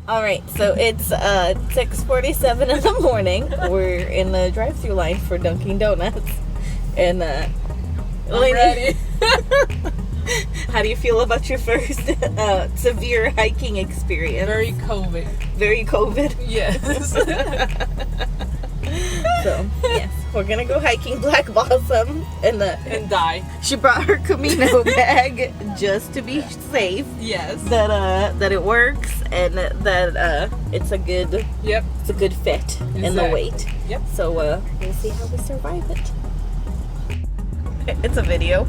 All right, so it's 6:47 in the morning. We're in the drive-thru line for Dunkin' Donuts, and I'm ready. how do you feel about your first severe hiking experience? Very COVID. Very COVID. Yes. So yes, we're gonna go hiking Black Balsam, and die. she brought her Camino bag just to be safe. Yes. That it works, and that it's a good Yep. it's a good fit in the Exactly. weight. Yep. So we'll see how we survive it. It's a video.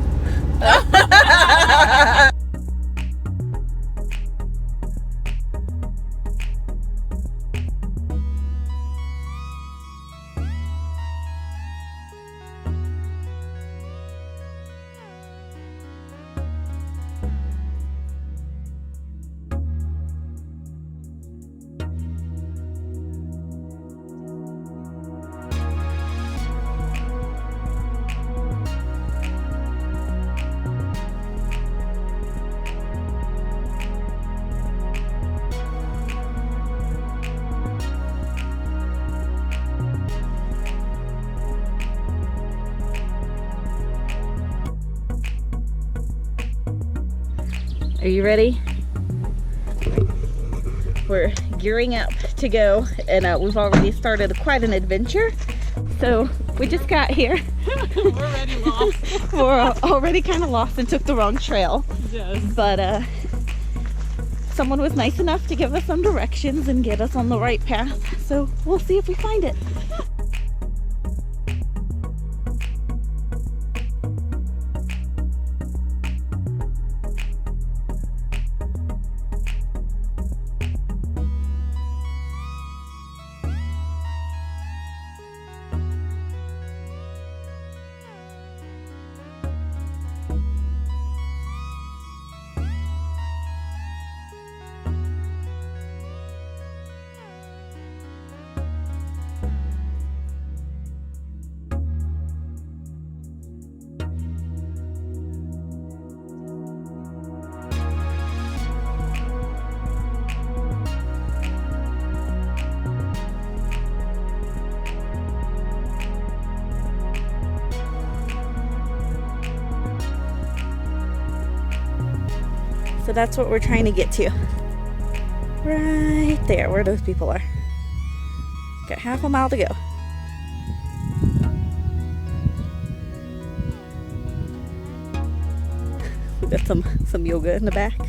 Are you ready? We're gearing up to go, and we've already started quite an adventure. So we just got here. We're already lost. We're already kind of lost and took the wrong trail. Yes. But someone was nice enough to give us some directions and get us on the right path. So we'll see if we find it. So that's what we're trying to get to. Right there, where those people are. Got half a mile to go. We got some yoga in the back.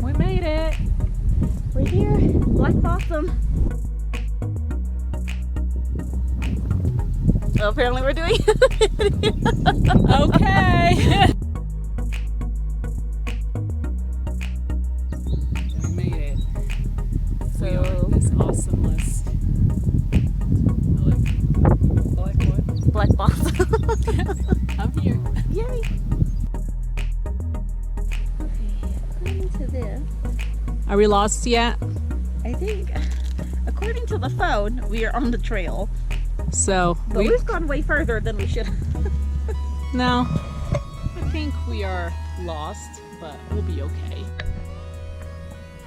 We made it. We're here, Black Balsam. Well, apparently we're doing Okay. We made it. We are So this awesome list. Like what? Black Balsam. I'm here. Yay! Okay, according to this, Are we lost yet? I think, according to the phone, we are on the trail. So But we've gone way further than we should. no. I think we are lost, but we'll be okay.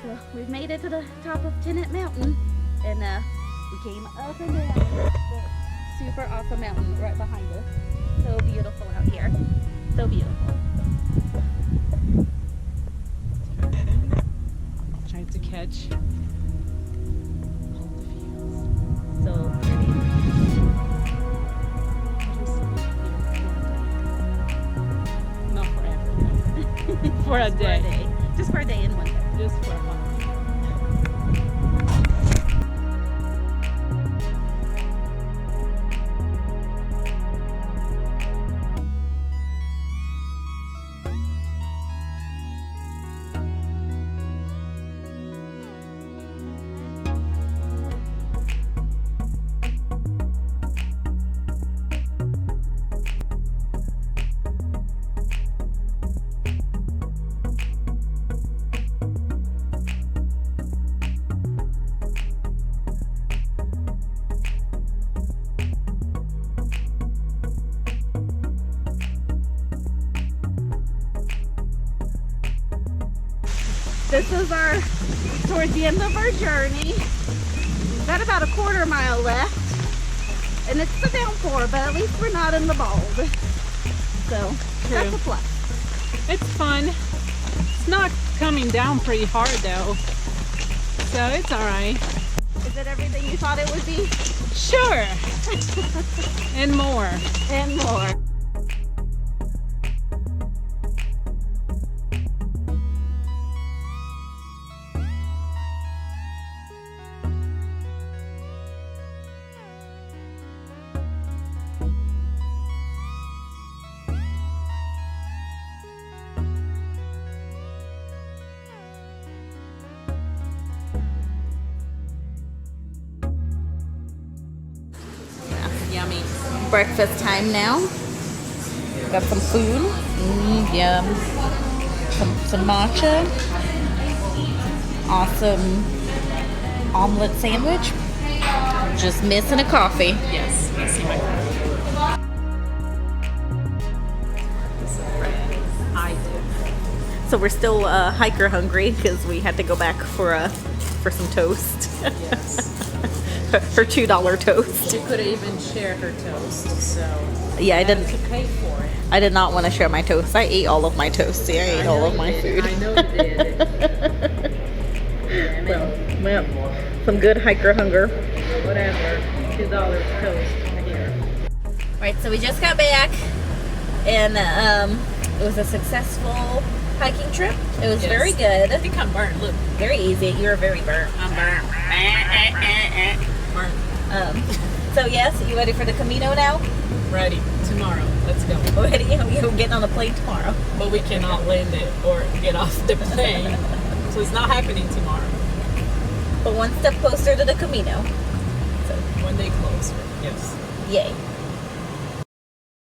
So we've made it to the top of Tennent Mountain, and we came up and down the super awesome mountain right behind us. So beautiful out here. So beautiful. Trying to catch all the views. So pretty. Not forever. For a day. Just for a day and one day. Just for a month. this is towards the end of our journey. We've got about a quarter mile left. And it's the downpour, but at least we're not in the bald. So, that's a plus. It's fun. It's not coming down pretty hard though. So it's alright. Is it everything you thought it would be? Sure. And more. And more. Yummy. Breakfast time now. Got some food. Yum. Some matcha. Awesome omelet sandwich. Just missing a coffee. Yes, I see my I do. So we're still hiker hungry because we had to go back for some toast. Yes. Her $2 toast. She couldn't even share her toast, so Yeah, I didn't. to pay for it. I did not want to share my toast. I ate all of my toast. See, I ate all of my food. I know you did. Well, some good hiker hunger. Whatever. $2 toast here. Right, so we just got back, and it was a successful hiking trip. It was very I good. think I'm burnt. Look, Very easy. You were very burnt. I'm burnt. Burnt. So yes, you ready for the Camino now? Ready. Tomorrow. Let's go. Ready? You're getting on a plane tomorrow. But we cannot land it or get off the plane. So it's not happening tomorrow. But one step closer to the Camino. So, One day closer. Yes. yay.